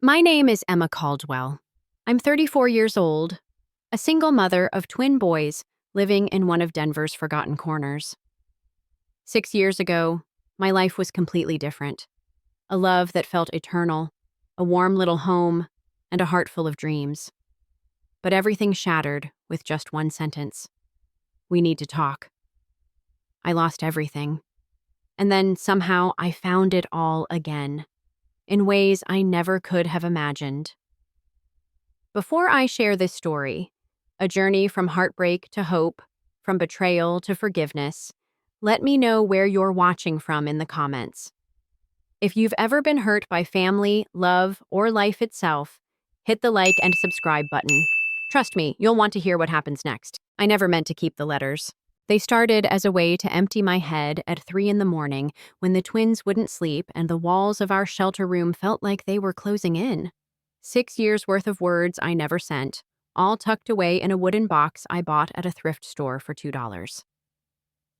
My name is Emma Caldwell. I'm 34 years old, a single mother of twin boys living in one of Denver's forgotten corners. 6 years ago, my life was completely different. A love that felt eternal, a warm little home, and a heart full of dreams. But everything shattered with just one sentence. We need to talk. I lost everything. And then somehow I found it all again, in ways I never could have imagined. Before I share this story, a journey from heartbreak to hope, from betrayal to forgiveness, let me know where you're watching from in the comments. If you've ever been hurt by family, love, or life itself, hit the like and subscribe button. Trust me, you'll want to hear what happens next. I never meant to keep the letters. They started as a way to empty my head at 3 a.m. when the twins wouldn't sleep and the walls of our shelter room felt like they were closing in. 6 years worth of words I never sent, all tucked away in a wooden box I bought at a thrift store for $2.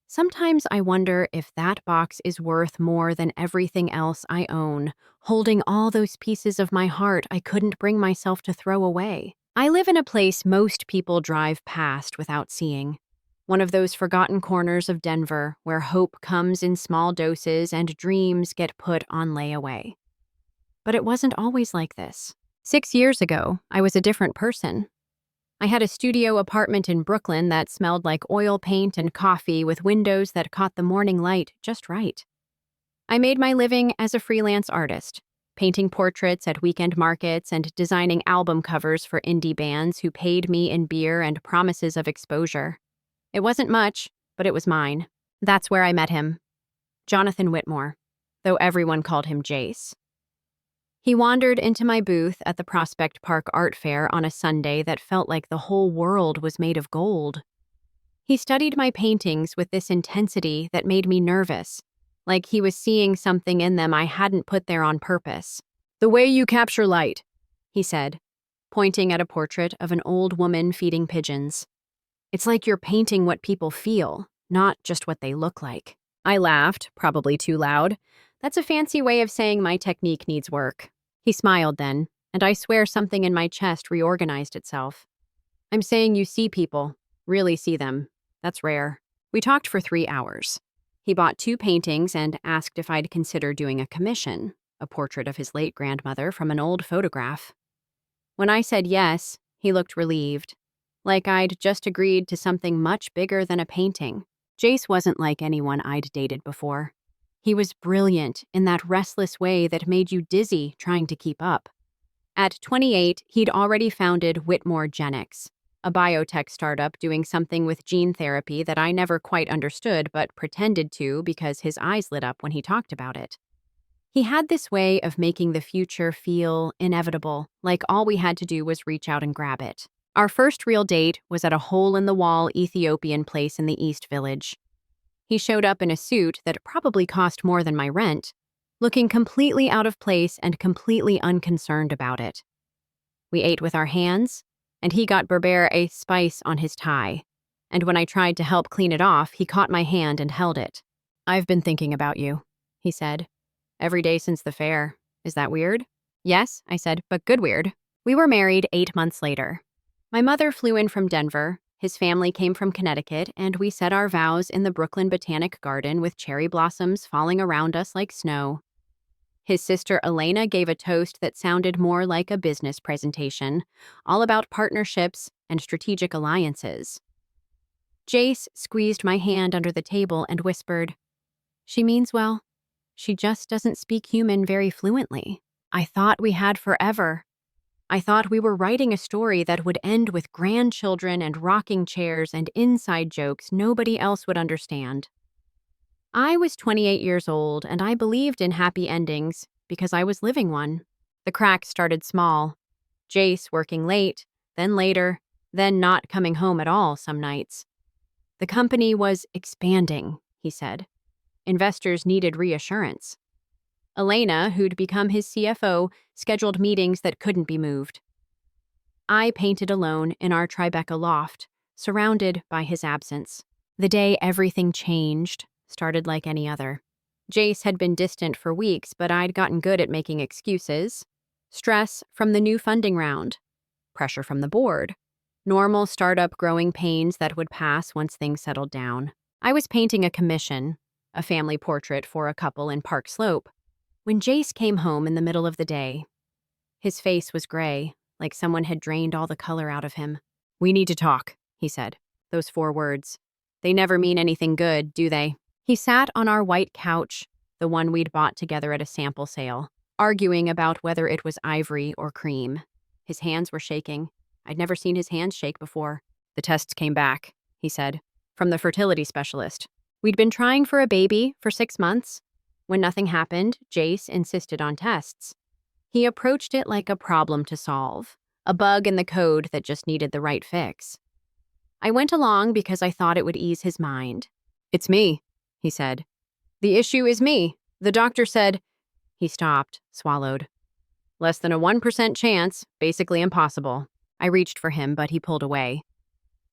Sometimes I wonder if that box is worth more than everything else I own, holding all those pieces of my heart I couldn't bring myself to throw away. I live in a place most people drive past without seeing. One of those forgotten corners of Denver where hope comes in small doses and dreams get put on layaway. But it wasn't always like this. 6 years ago, I was a different person. I had a studio apartment in Brooklyn that smelled like oil paint and coffee with windows that caught the morning light just right. I made my living as a freelance artist, painting portraits at weekend markets and designing album covers for indie bands who paid me in beer and promises of exposure. It wasn't much, but it was mine. That's where I met him. Jonathan Whitmore, though everyone called him Jace. He wandered into my booth at the Prospect Park Art Fair on a Sunday that felt like the whole world was made of gold. He studied my paintings with this intensity that made me nervous, like he was seeing something in them I hadn't put there on purpose. "The way you capture light," he said, pointing at a portrait of an old woman feeding pigeons. "It's like you're painting what people feel, not just what they look like." I laughed, probably too loud. That's a fancy way of saying my technique needs work. He smiled then, and I swear something in my chest reorganized itself. "I'm saying you see people, really see them. That's rare." We talked for 3 hours. He bought 2 paintings and asked if I'd consider doing a commission, a portrait of his late grandmother from an old photograph. When I said yes, he looked relieved, like I'd just agreed to something much bigger than a painting. Jace wasn't like anyone I'd dated before. He was brilliant in that restless way that made you dizzy trying to keep up. At 28, he'd already founded Whitmore Genics, a biotech startup doing something with gene therapy that I never quite understood but pretended to because his eyes lit up when he talked about it. He had this way of making the future feel inevitable, like all we had to do was reach out and grab it. Our first real date was at a hole-in-the-wall Ethiopian place in the East Village. He showed up in a suit that probably cost more than my rent, looking completely out of place and completely unconcerned about it. We ate with our hands, and he got berbere a spice on his tie, and when I tried to help clean it off, he caught my hand and held it. "I've been thinking about you," he said. "Every day since the fair. Is that weird?" "Yes," I said, "but good weird." We were married 8 months later. My mother flew in from Denver, his family came from Connecticut, and we said our vows in the Brooklyn Botanic Garden with cherry blossoms falling around us like snow. His sister Elena gave a toast that sounded more like a business presentation, all about partnerships and strategic alliances. Jace squeezed my hand under the table and whispered, "She means well. She just doesn't speak human very fluently." I thought we had forever. I thought we were writing a story that would end with grandchildren and rocking chairs and inside jokes nobody else would understand. I was 28 years old, and I believed in happy endings because I was living one. The cracks started small. Jace working late, then later, then not coming home at all some nights. The company was expanding, he said. Investors needed reassurance. Elena, who'd become his CFO, scheduled meetings that couldn't be moved. I painted alone in our Tribeca loft, surrounded by his absence. The day everything changed started like any other. Jace had been distant for weeks, but I'd gotten good at making excuses. Stress from the new funding round, pressure from the board, normal startup growing pains that would pass once things settled down. I was painting a commission, a family portrait for a couple in Park Slope, when Jace came home in the middle of the day. His face was gray, like someone had drained all the color out of him. "We need to talk," he said. Those 4 words. They never mean anything good, do they? He sat on our white couch, the one we'd bought together at a sample sale, arguing about whether it was ivory or cream. His hands were shaking. I'd never seen his hands shake before. "The tests came back," he said, "from the fertility specialist. We'd been trying for a baby for 6 months. When nothing happened, Jace insisted on tests. He approached it like a problem to solve, a bug in the code that just needed the right fix. I went along because I thought it would ease his mind. "It's me," he said. "The issue is me. The doctor said—" He stopped, swallowed. "Less than a 1% chance, basically impossible." I reached for him, but he pulled away.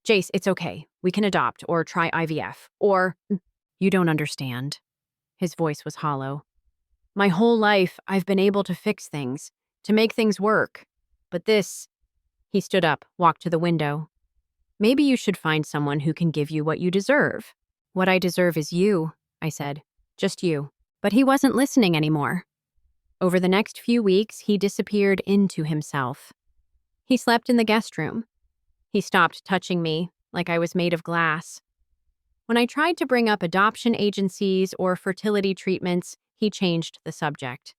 "Jace, it's okay. We can adopt or try IVF or—" "You don't understand." His voice was hollow. "My whole life, I've been able to fix things, to make things work. But this—" He stood up, walked to the window. "Maybe you should find someone who can give you what you deserve." "What I deserve is you," I said. "Just you." But he wasn't listening anymore. Over the next few weeks, he disappeared into himself. He slept in the guest room. He stopped touching me, like I was made of glass. When I tried to bring up adoption agencies or fertility treatments, he changed the subject.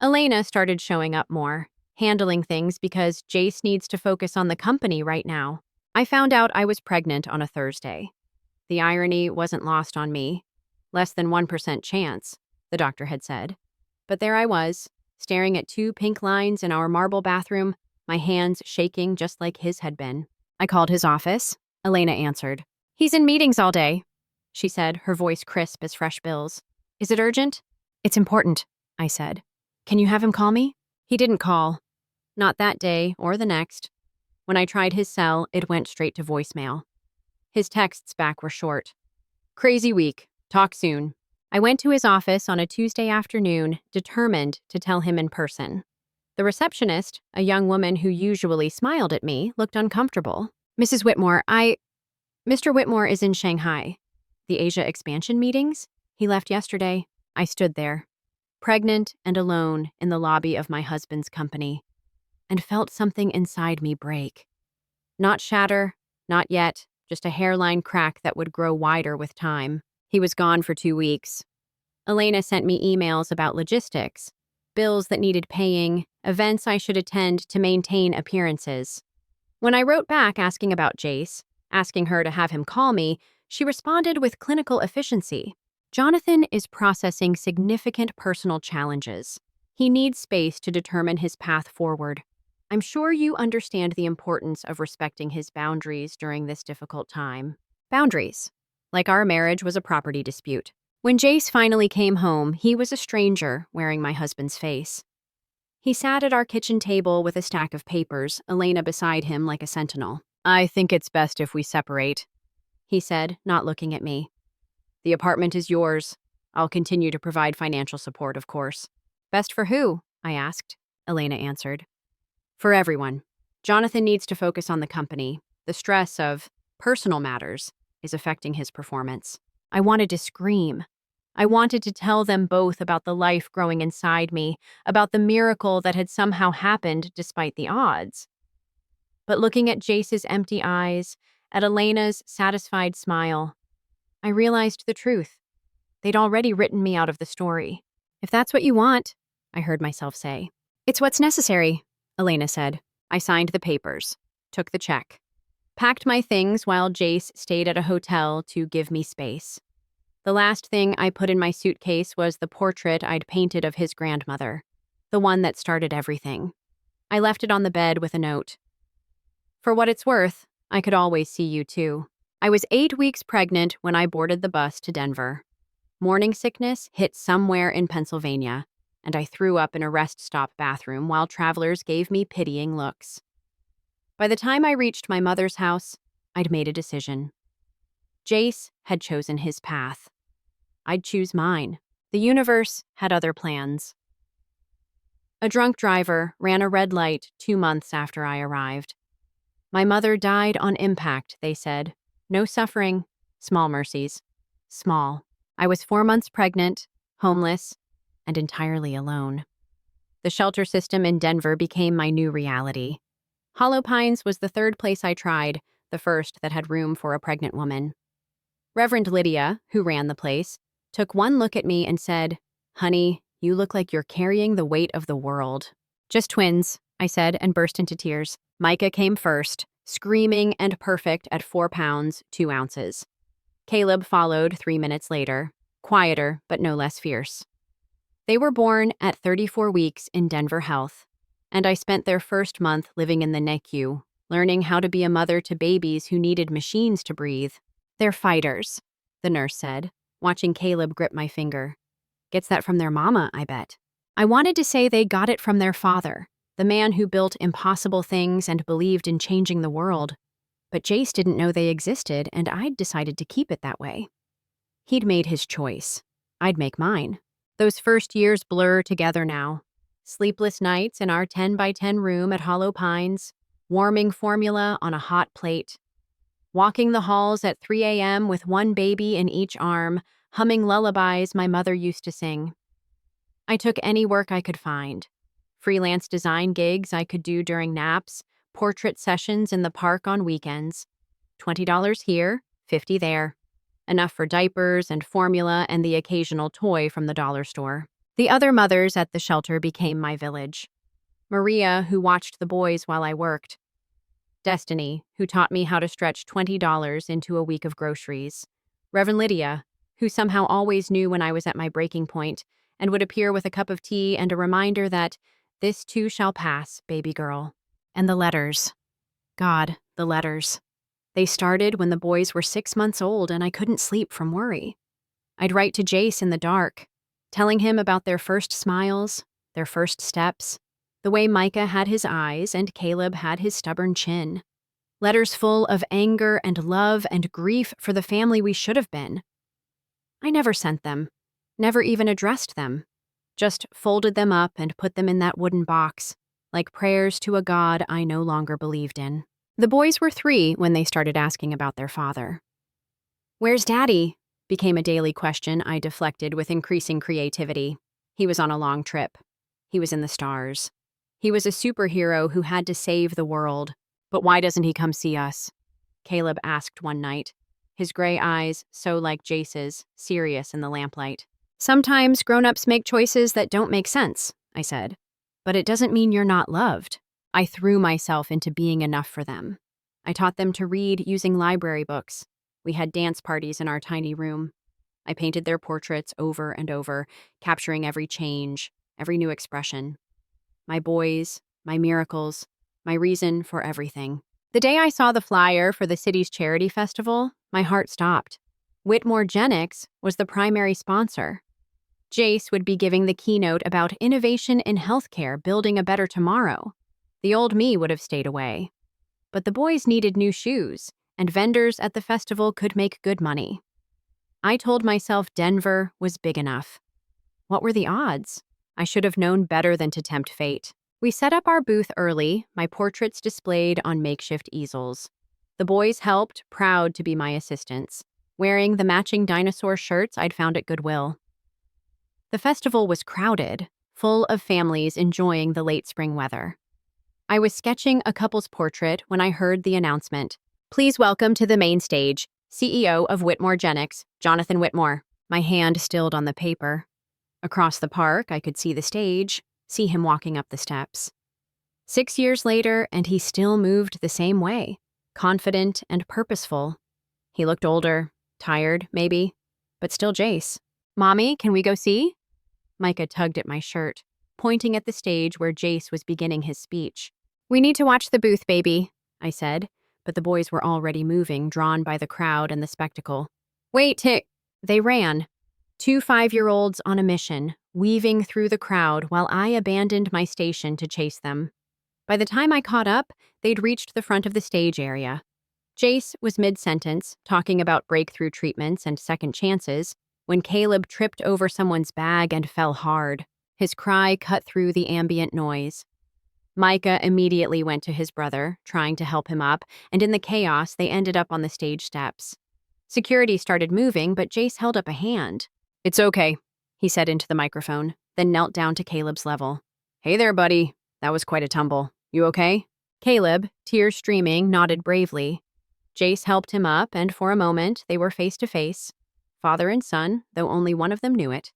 Elena started showing up more, handling things because Jace needs to focus on the company right now. I found out I was pregnant on a Thursday. The irony wasn't lost on me. Less than 1% chance, the doctor had said. But there I was, staring at 2 pink lines in our marble bathroom, my hands shaking just like his had been. I called his office. Elena answered. "He's in meetings all day," she said, her voice crisp as fresh bills. "Is it urgent?" "It's important," I said. "Can you have him call me?" He didn't call. Not that day or the next. When I tried his cell, it went straight to voicemail. His texts back were short. "Crazy week. Talk soon." I went to his office on a Tuesday afternoon, determined to tell him in person. The receptionist, a young woman who usually smiled at me, looked uncomfortable. "Mrs. Whitmore, Mr. Whitmore is in Shanghai. The Asia expansion meetings? He left yesterday." I stood there, pregnant and alone in the lobby of my husband's company, and felt something inside me break. Not shatter, not yet, just a hairline crack that would grow wider with time. He was gone for 2 weeks. Elena sent me emails about logistics, bills that needed paying, events I should attend to maintain appearances. When I wrote back asking about Jace, asking her to have him call me, she responded with clinical efficiency. "Jonathan is processing significant personal challenges. He needs space to determine his path forward. I'm sure you understand the importance of respecting his boundaries during this difficult time." Boundaries. Like our marriage was a property dispute. When Jace finally came home, he was a stranger wearing my husband's face. He sat at our kitchen table with a stack of papers, Elena beside him like a sentinel. "I think it's best if we separate," he said, not looking at me. "The apartment is yours. I'll continue to provide financial support, of course." "Best for who?" I asked. Elena answered. "For everyone. Jonathan needs to focus on the company. The stress of personal matters is affecting his performance." I wanted to scream. I wanted to tell them both about the life growing inside me, about the miracle that had somehow happened despite the odds. But looking at Jace's empty eyes, at Elena's satisfied smile, I realized the truth. They'd already written me out of the story. "If that's what you want," I heard myself say. "It's what's necessary," Elena said. I signed the papers, took the check, packed my things while Jace stayed at a hotel to give me space. The last thing I put in my suitcase was the portrait I'd painted of his grandmother, the one that started everything. I left it on the bed with a note. "For what it's worth, I could always see you too." I was 8 weeks pregnant when I boarded the bus to Denver. Morning sickness hit somewhere in Pennsylvania, and I threw up in a rest stop bathroom while travelers gave me pitying looks. By the time I reached my mother's house, I'd made a decision. Jace had chosen his path. I'd choose mine. The universe had other plans. A drunk driver ran a red light 2 months after I arrived. My mother died on impact, they said. No suffering, small mercies. Small. I was 4 months pregnant, homeless, and entirely alone. The shelter system in Denver became my new reality. Hollow Pines was the third place I tried, the first that had room for a pregnant woman. Reverend Lydia, who ran the place, took one look at me and said, "Honey, you look like you're carrying the weight of the world." "Just twins," I said and burst into tears. Micah came first, screaming and perfect at 4 pounds, 2 ounces. Caleb followed 3 minutes later, quieter but no less fierce. They were born at 34 weeks in Denver Health, and I spent their first month living in the NICU, learning how to be a mother to babies who needed machines to breathe. "They're fighters," the nurse said, watching Caleb grip my finger. "Gets that from their mama, I bet." I wanted to say they got it from their father, the man who built impossible things and believed in changing the world. But Jace didn't know they existed, and I'd decided to keep it that way. He'd made his choice. I'd make mine. Those first years blur together now. Sleepless nights in our 10 by 10 room at Hollow Pines, warming formula on a hot plate, walking the halls at 3 a.m. with one baby in each arm, humming lullabies my mother used to sing. I took any work I could find. Freelance design gigs I could do during naps, portrait sessions in the park on weekends. $20 here, $50 there. Enough for diapers and formula and the occasional toy from the dollar store. The other mothers at the shelter became my village. Maria, who watched the boys while I worked. Destiny, who taught me how to stretch $20 into a week of groceries. Reverend Lydia, who somehow always knew when I was at my breaking point and would appear with a cup of tea and a reminder that this too shall pass, baby girl. And the letters. God, the letters. They started when the boys were 6 months old and I couldn't sleep from worry. I'd write to Jace in the dark, telling him about their first smiles, their first steps, the way Micah had his eyes and Caleb had his stubborn chin. Letters full of anger and love and grief for the family we should have been. I never sent them, never even addressed them, just folded them up and put them in that wooden box, like prayers to a God I no longer believed in. The boys were 3 when they started asking about their father. "Where's Daddy?" became a daily question I deflected with increasing creativity. He was on a long trip. He was in the stars. He was a superhero who had to save the world. "But why doesn't he come see us?" Caleb asked one night, his gray eyes so like Jace's, serious in the lamplight. "Sometimes grown-ups make choices that don't make sense," I said. "But it doesn't mean you're not loved." I threw myself into being enough for them. I taught them to read using library books. We had dance parties in our tiny room. I painted their portraits over and over, capturing every change, every new expression. My boys, my miracles, my reason for everything. The day I saw the flyer for the city's charity festival, my heart stopped. Whitmore Genics was the primary sponsor. Jace would be giving the keynote about innovation in healthcare, building a better tomorrow. The old me would have stayed away. But the boys needed new shoes, and vendors at the festival could make good money. I told myself Denver was big enough. What were the odds? I should have known better than to tempt fate. We set up our booth early, my portraits displayed on makeshift easels. The boys helped, proud to be my assistants, wearing the matching dinosaur shirts I'd found at Goodwill. The festival was crowded, full of families enjoying the late spring weather. I was sketching a couple's portrait when I heard the announcement. "Please welcome to the main stage, CEO of Whitmore Genics, Jonathan Whitmore." My hand stilled on the paper. Across the park, I could see the stage, see him walking up the steps. 6 years later, and he still moved the same way, confident and purposeful. He looked older, tired, maybe, but still Jace. "Mommy, can we go see?" Micah tugged at my shirt, pointing at the stage where Jace was beginning his speech. "We need to watch the booth, baby," I said, but the boys were already moving, drawn by the crowd and the spectacle. "Wait, Tick!" They ran. 2 5-year-olds on a mission, weaving through the crowd while I abandoned my station to chase them. By the time I caught up, they'd reached the front of the stage area. Jace was mid-sentence, talking about breakthrough treatments and second chances, when Caleb tripped over someone's bag and fell hard. His cry cut through the ambient noise. Micah immediately went to his brother, trying to help him up, and in the chaos, they ended up on the stage steps. Security started moving, but Jace held up a hand. "It's okay," he said into the microphone, then knelt down to Caleb's level. "Hey there, buddy. That was quite a tumble. You okay?" Caleb, tears streaming, nodded bravely. Jace helped him up, and for a moment, they were face to face. Father and son, though only one of them knew it.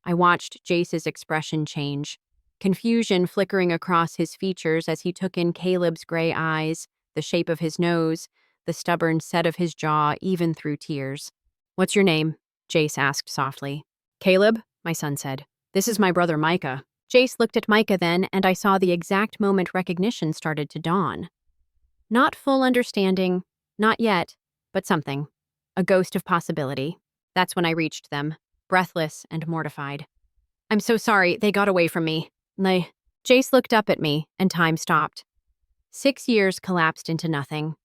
I watched Jace's expression change, confusion flickering across his features as he took in Caleb's gray eyes, the shape of his nose, the stubborn set of his jaw, even through tears. "What's your name?" Jace asked softly. "Caleb," my son said. "This is my brother Micah." Jace looked at Micah then, and I saw the exact moment recognition started to dawn. Not full understanding, not yet, but something. A ghost of possibility. That's when I reached them, breathless and mortified. "I'm so sorry, they got away from me." Jace looked up at me, and time stopped. 6 years collapsed into nothing.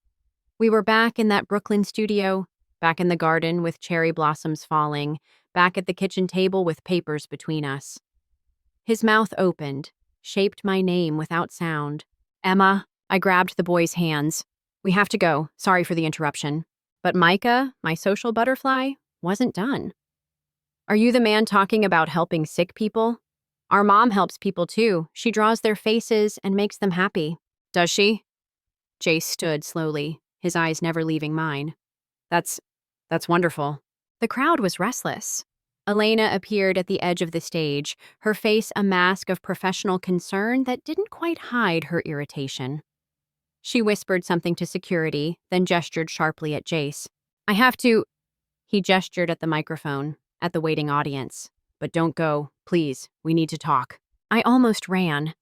We were back in that Brooklyn studio, back in the garden with cherry blossoms falling, back at the kitchen table with papers between us. His mouth opened, shaped my name without sound. "Emma," I grabbed the boy's hands. "We have to go. Sorry for the interruption." But Micah, my social butterfly, wasn't done. "Are you the man talking about helping sick people? Our mom helps people too. She draws their faces and makes them happy." "Does she?" Jace stood slowly, his eyes never leaving mine. That's wonderful." The crowd was restless. Elena appeared at the edge of the stage, her face a mask of professional concern that didn't quite hide her irritation. She whispered something to security, then gestured sharply at Jace. "I have to—" He gestured at the microphone, at the waiting audience. "But don't go, please. We need to talk." I almost ran.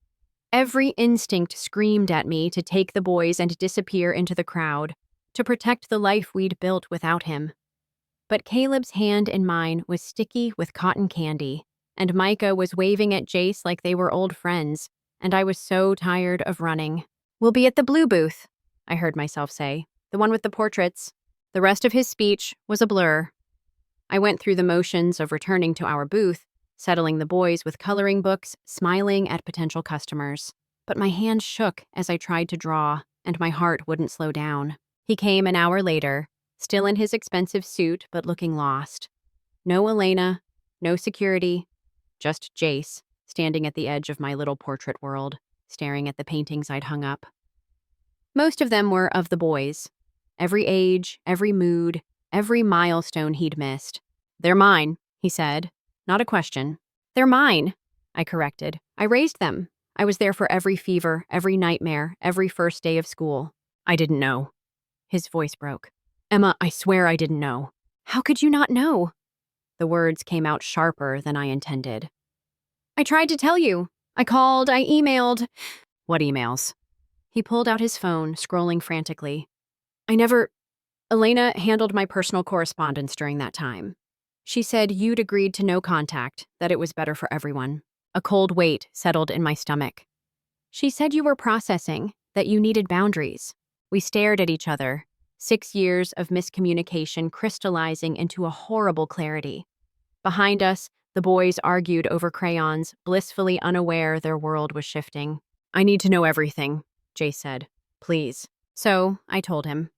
Every instinct screamed at me to take the boys and disappear into the crowd, to protect the life we'd built without him. But Caleb's hand in mine was sticky with cotton candy, and Micah was waving at Jace like they were old friends, and I was so tired of running. "We'll be at the blue booth," I heard myself say, "the one with the portraits." The rest of his speech was a blur. I went through the motions of returning to our booth, settling the boys with coloring books, smiling at potential customers. But my hands shook as I tried to draw, and my heart wouldn't slow down. He came an hour later, still in his expensive suit but looking lost. No Elena, no security, just Jace, standing at the edge of my little portrait world, staring at the paintings I'd hung up. Most of them were of the boys. Every age, every mood, every milestone he'd missed. "They're mine," he said. Not a question. "They're mine," I corrected. "I raised them. I was there for every fever, every nightmare, every first day of school." "I didn't know." His voice broke. "Emma, I swear I didn't know." "How could you not know?" The words came out sharper than I intended. "I tried to tell you. I called, I emailed." "What emails?" He pulled out his phone, scrolling frantically. Elena handled my personal correspondence during that time. She said you'd agreed to no contact, that it was better for everyone. A cold weight settled in my stomach. She said you were processing, that you needed boundaries. We stared at each other, 6 years of miscommunication crystallizing into a horrible clarity. Behind us, the boys argued over crayons, blissfully unaware their world was shifting. "I need to know everything," Jace said. "Please." So, I told him.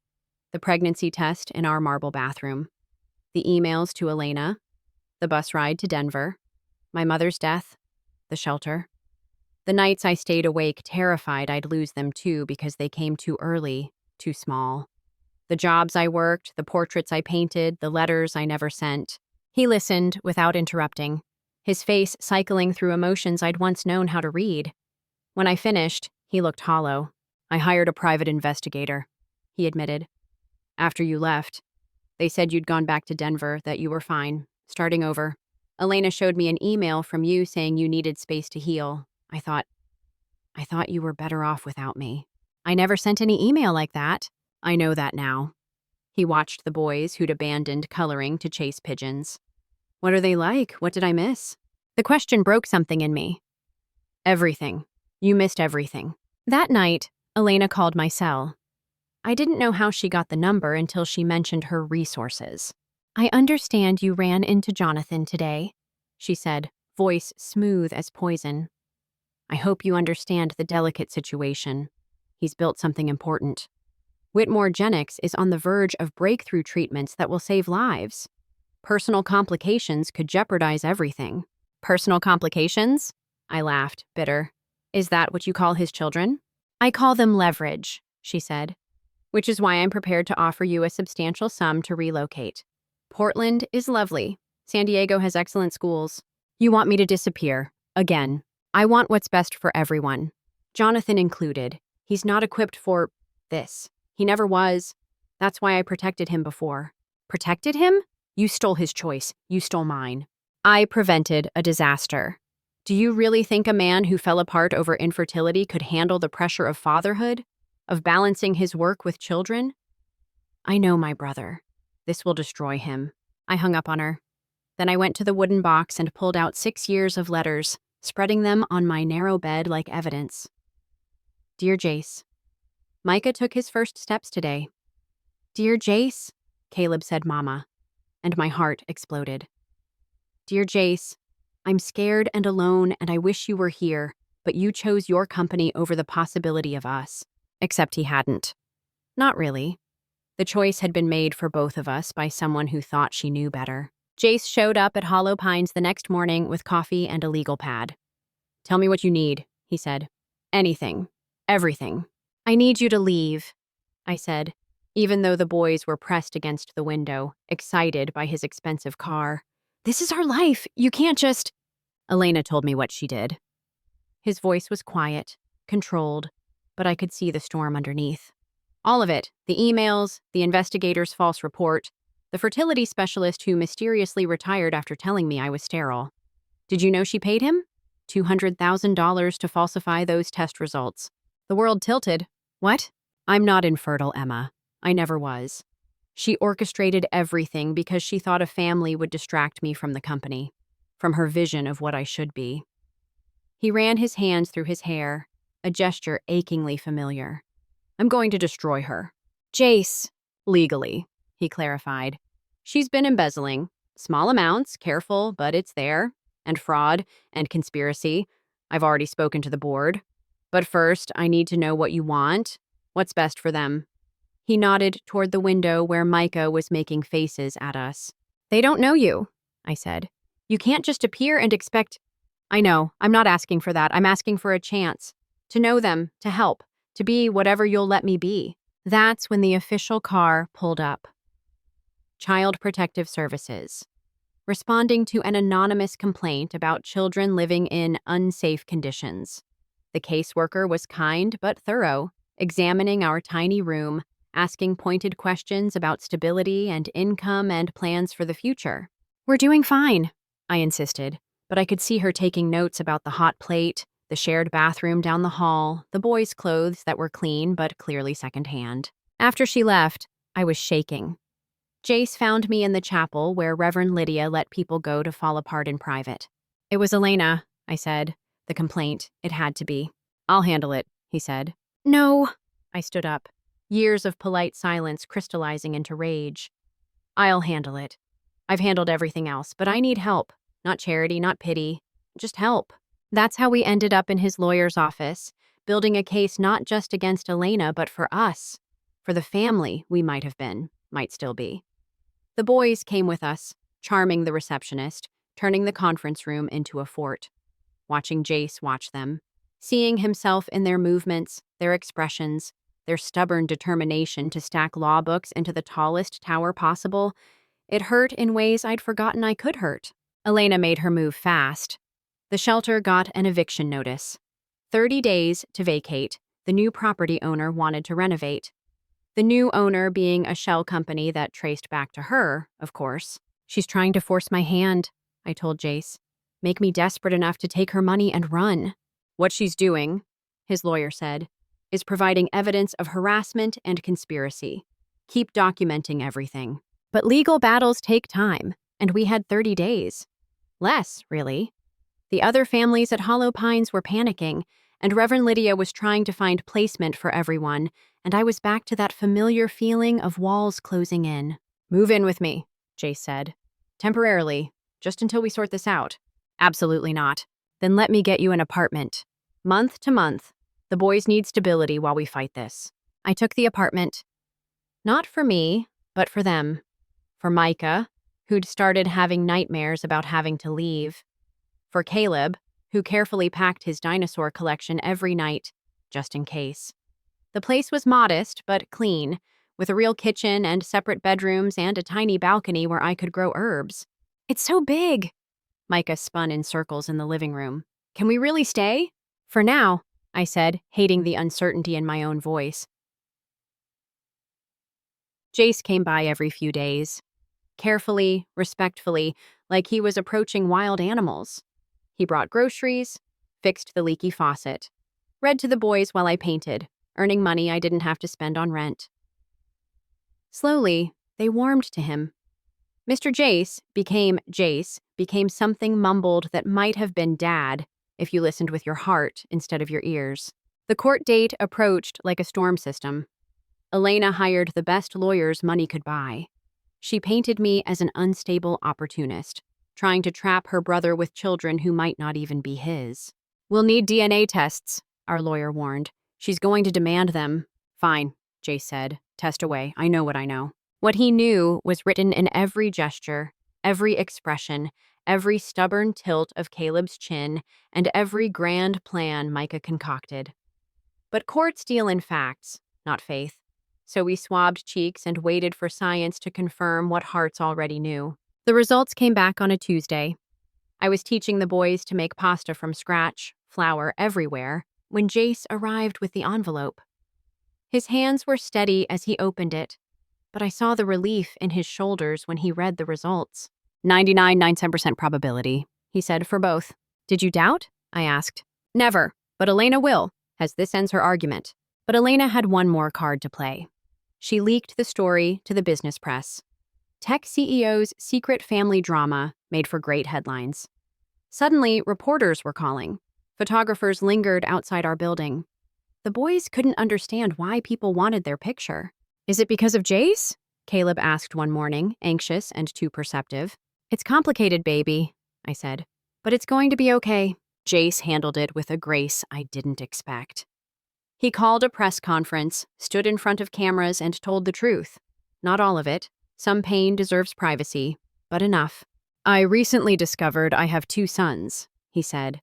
The pregnancy test in our marble bathroom. The emails to Elena. The bus ride to Denver. My mother's death. The shelter. The nights I stayed awake, terrified I'd lose them too because they came too early, too small. The jobs I worked, the portraits I painted, the letters I never sent. He listened without interrupting, his face cycling through emotions I'd once known how to read. When I finished, he looked hollow. "I hired a private investigator," he admitted. "After you left, they said you'd gone back to Denver, that you were fine, starting over. Elena showed me an email from you saying you needed space to heal. I thought you were better off without me." "I never sent any email like that." "I know that now." He watched the boys who'd abandoned coloring to chase pigeons. "What are they like? What did I miss?" The question broke something in me. "Everything. You missed everything." That night, Elena called my cell. I didn't know how she got the number until she mentioned her resources. "I understand you ran into Jonathan today," she said, voice smooth as poison. I hope you understand the delicate situation. He's built something important. Whitmore Genix is on the verge of breakthrough treatments that will save lives. Personal complications could jeopardize everything. Personal complications? I laughed, bitter. Is that what you call his children? I call them leverage, she said, which is why I'm prepared to offer you a substantial sum to relocate. Portland is lovely. San Diego has excellent schools. You want me to disappear. Again. I want what's best for everyone. Jonathan included. He's not equipped for this. He never was. That's why I protected him before. Protected him? You stole his choice. You stole mine. I prevented a disaster. Do you really think a man who fell apart over infertility could handle the pressure of fatherhood? Of balancing his work with children? I know my brother. This will destroy him. I hung up on her. Then I went to the wooden box and pulled out 6 years of letters, spreading them on my narrow bed like evidence. Dear Jace, Micah took his first steps today. Dear Jace, Caleb said Mama, and my heart exploded. Dear Jace, I'm scared and alone and I wish you were here, but you chose your company over the possibility of us. Except he hadn't. Not really. The choice had been made for both of us by someone who thought she knew better. Jace showed up at Hollow Pines the next morning with coffee and a legal pad. Tell me what you need, he said. Anything. Everything. I need you to leave, I said, even though the boys were pressed against the window, excited by his expensive car. This is our life. You can't just... Elena told me what she did. His voice was quiet, controlled, but I could see the storm underneath. All of it, the emails, the investigator's false report, the fertility specialist who mysteriously retired after telling me I was sterile. Did you know she paid him? $200,000 to falsify those test results. The world tilted. What? I'm not infertile, Emma. I never was. She orchestrated everything because she thought a family would distract me from the company, from her vision of what I should be. He ran his hands through his hair, a gesture achingly familiar. I'm going to destroy her. Jace. Legally, he clarified. She's been embezzling. Small amounts, careful, but it's there. And fraud, and conspiracy. I've already spoken to the board. But first, I need to know what you want. What's best for them? He nodded toward the window where Micah was making faces at us. They don't know you, I said. You can't just appear and expect... I know, I'm not asking for that. I'm asking for a chance. To know them, to help, to be whatever you'll let me be. That's when the official car pulled up. Child Protective Services. Responding to an anonymous complaint about children living in unsafe conditions. The caseworker was kind but thorough, examining our tiny room, asking pointed questions about stability and income and plans for the future. We're doing fine, I insisted, but I could see her taking notes about the hot plate, the shared bathroom down the hall, the boys' clothes that were clean but clearly secondhand. After she left, I was shaking. Jace found me in the chapel where Reverend Lydia let people go to fall apart in private. It was Elena, I said. The complaint. It had to be. I'll handle it, he said. No. I stood up, years of polite silence crystallizing into rage. I'll handle it. I've handled everything else, but I need help. Not charity, not pity. Just help. That's how we ended up in his lawyer's office, building a case not just against Elena, but for us. For the family we might have been, might still be. The boys came with us, charming the receptionist, turning the conference room into a fort. Watching Jace watch them, seeing himself in their movements, their expressions, their stubborn determination to stack law books into the tallest tower possible, it hurt in ways I'd forgotten I could hurt. Elena made her move fast. The shelter got an eviction notice. 30 days to vacate. The new property owner wanted to renovate. The new owner being a shell company that traced back to her, of course. She's trying to force my hand, I told Jace. Make me desperate enough to take her money and run. What she's doing, his lawyer said, is providing evidence of harassment and conspiracy. Keep documenting everything. But legal battles take time, and we had 30 days. Less, really. The other families at Hollow Pines were panicking, and Reverend Lydia was trying to find placement for everyone, and I was back to that familiar feeling of walls closing in. Move in with me, Jace said. Temporarily, just until we sort this out. Absolutely not. Then let me get you an apartment. Month to month. The boys need stability while we fight this. I took the apartment. Not for me, but for them. For Micah, who'd started having nightmares about having to leave. For Caleb, who carefully packed his dinosaur collection every night, just in case. The place was modest, but clean, with a real kitchen and separate bedrooms and a tiny balcony where I could grow herbs. It's so big! Micah spun in circles in the living room. Can we really stay? For now, I said, hating the uncertainty in my own voice. Jace came by every few days. Carefully, respectfully, like he was approaching wild animals. He brought groceries, fixed the leaky faucet, read to the boys while I painted, earning money I didn't have to spend on rent. Slowly, they warmed to him. Mr. Jace became something mumbled that might have been Dad if you listened with your heart instead of your ears. The court date approached like a storm system. Elena hired the best lawyers money could buy. She painted me as an unstable opportunist, trying to trap her brother with children who might not even be his. We'll need DNA tests, our lawyer warned. She's going to demand them. Fine, Jace said. Test away. I know what I know. What he knew was written in every gesture, every expression, every stubborn tilt of Caleb's chin, and every grand plan Micah concocted. But courts deal in facts, not faith. So we swabbed cheeks and waited for science to confirm what hearts already knew. The results came back on a Tuesday. I was teaching the boys to make pasta from scratch, flour everywhere, when Jace arrived with the envelope. His hands were steady as he opened it, but I saw the relief in his shoulders when he read the results. 99.97% probability, he said, for both. Did you doubt? I asked. Never, but Elena will, as this ends her argument. But Elena had one more card to play. She leaked the story to the business press. Tech CEO's secret family drama made for great headlines. Suddenly, reporters were calling. Photographers lingered outside our building. The boys couldn't understand why people wanted their picture. Is it because of Jace? Caleb asked one morning, anxious and too perceptive. It's complicated, baby, I said. But it's going to be okay. Jace handled it with a grace I didn't expect. He called a press conference, stood in front of cameras, and told the truth. Not all of it. Some pain deserves privacy, but enough. I recently discovered I have 2 sons, he said.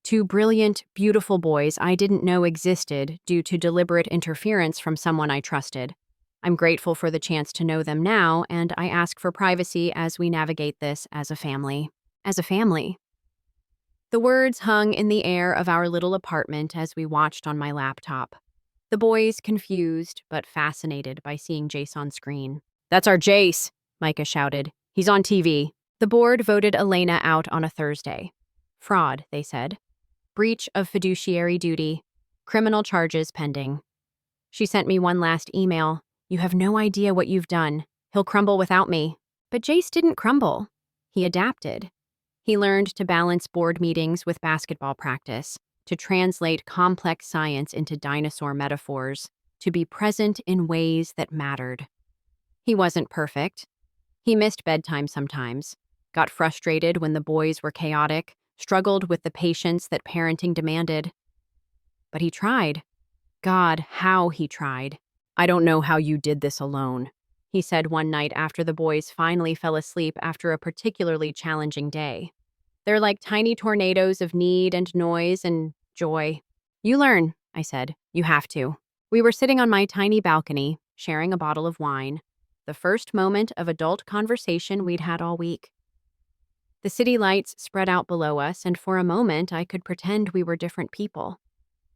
2 brilliant, beautiful boys I didn't know existed due to deliberate interference from someone I trusted. I'm grateful for the chance to know them now, and I ask for privacy as we navigate this as a family. As a family. The words hung in the air of our little apartment as we watched on my laptop. The boys confused, but fascinated by seeing Jace on screen. That's our Jace, Micah shouted. He's on TV. The board voted Elena out on a Thursday. Fraud, they said. Breach of fiduciary duty. Criminal charges pending. She sent me one last email. You have no idea what you've done. He'll crumble without me. But Jace didn't crumble. He adapted. He learned to balance board meetings with basketball practice, to translate complex science into dinosaur metaphors, to be present in ways that mattered. He wasn't perfect. He missed bedtime sometimes, got frustrated when the boys were chaotic, struggled with the patience that parenting demanded. But he tried. God, how he tried. I don't know how you did this alone, he said one night after the boys finally fell asleep after a particularly challenging day. They're like tiny tornadoes of need and noise and joy. You learn, I said. You have to. We were sitting on my tiny balcony, sharing a bottle of wine, the first moment of adult conversation we'd had all week. The city lights spread out below us, and for a moment I could pretend we were different people.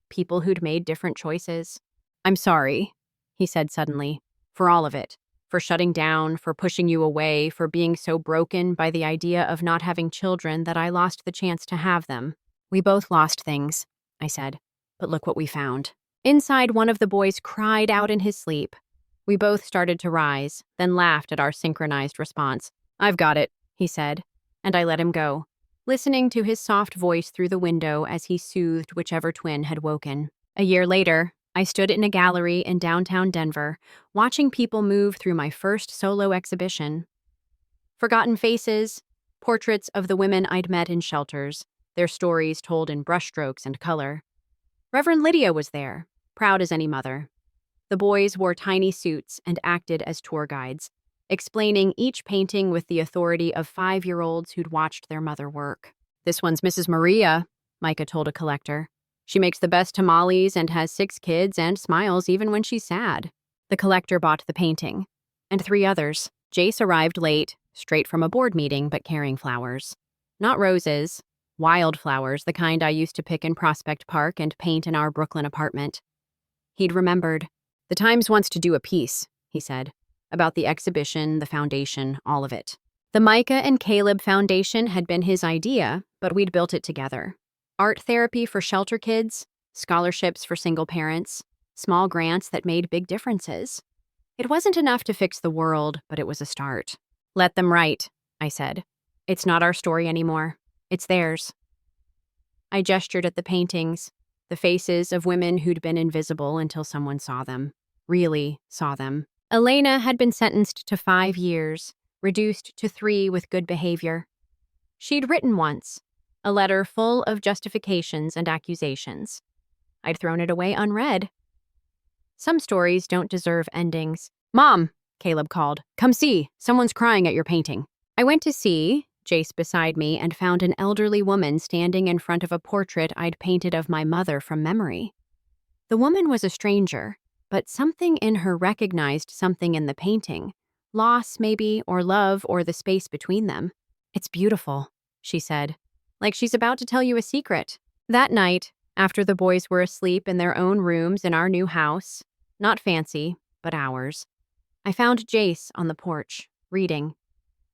People who'd made different choices. I'm sorry, he said suddenly, for all of it. For shutting down, for pushing you away, for being so broken by the idea of not having children that I lost the chance to have them. We both lost things, I said. But look what we found. Inside, one of the boys cried out in his sleep. We both started to rise, then laughed at our synchronized response. I've got it, he said, and I let him go, listening to his soft voice through the window as he soothed whichever twin had woken. A year later, I stood in a gallery in downtown Denver, watching people move through my first solo exhibition. Forgotten faces, Portraits of the women I'd met in shelters, their stories told in brushstrokes and color. Reverend Lydia was there, proud as any mother. The boys wore tiny suits and acted as tour guides, explaining each painting with the authority of 5-year-olds who'd watched their mother work. "This one's Mrs. Maria," Micah told a collector. "She makes the best tamales and has 6 kids and smiles even when she's sad." The collector bought the painting. And 3 others. Jace arrived late, straight from a board meeting, but carrying flowers. Not roses, wildflowers, the kind I used to pick in Prospect Park and paint in our Brooklyn apartment. He'd remembered. "The Times wants to do a piece," he said, "about the exhibition, the foundation, all of it." The Micah and Caleb Foundation had been his idea, but we'd built it together. Art therapy for shelter kids, scholarships for single parents, small grants that made big differences. It wasn't enough to fix the world, but it was a start. "Let them write," I said. "It's not our story anymore. It's theirs." I gestured at the paintings, the faces of women who'd been invisible until someone saw them. Really saw them. Elena had been sentenced to 5 years, reduced to 3 with good behavior. She'd written once, a letter full of justifications and accusations. I'd thrown it away unread. Some stories don't deserve endings. "Mom," Caleb called, "come see. Someone's crying at your painting." I went to see, Jace beside me, and found an elderly woman standing in front of a portrait I'd painted of my mother from memory. The woman was a stranger, but something in her recognized something in the painting. Loss, maybe, or love, or the space between them. "It's beautiful," she said, like she's about to tell you a secret. That night, after the boys were asleep in their own rooms in our new house, not fancy, but ours, I found Jace on the porch, reading.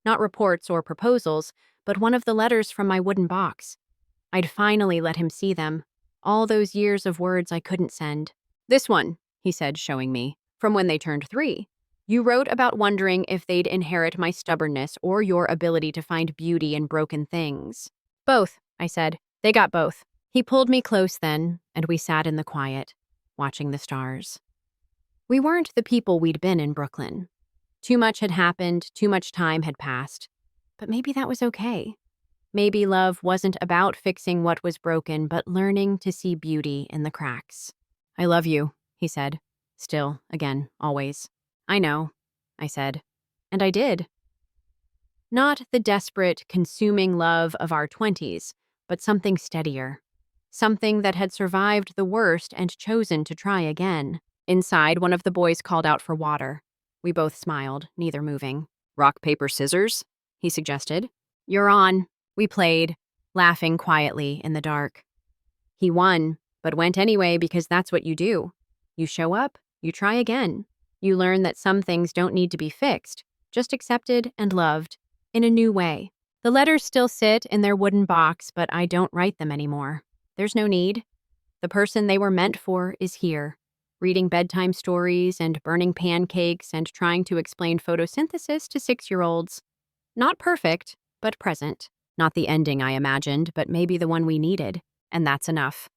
Not reports or proposals, but one of the letters from my wooden box. I'd finally let him see them. All those years of words I couldn't send. "This one," he said, showing me, "from when they turned 3. You wrote about wondering if they'd inherit my stubbornness or your ability to find beauty in broken things." "Both," I said. "They got both." He pulled me close then, and we sat in the quiet, watching the stars. We weren't the people we'd been in Brooklyn. Too much had happened, too much time had passed. But maybe that was okay. Maybe love wasn't about fixing what was broken, but learning to see beauty in the cracks. "I love you," he said. Still, again, always. "I know," I said. And I did. Not the desperate, consuming love of our 20s, but something steadier. Something that had survived the worst and chosen to try again. Inside, one of the boys called out for water. We both smiled, neither moving. "Rock, paper, scissors?" he suggested. "You're on." We played, laughing quietly in the dark. He won, but went anyway because that's what you do. You show up, you try again. You learn that some things don't need to be fixed, just accepted and loved, in a new way. The letters still sit in their wooden box, but I don't write them anymore. There's no need. The person they were meant for is here, reading bedtime stories and burning pancakes and trying to explain photosynthesis to 6-year-olds. Not perfect, but present. Not the ending I imagined, but maybe the one we needed. And that's enough.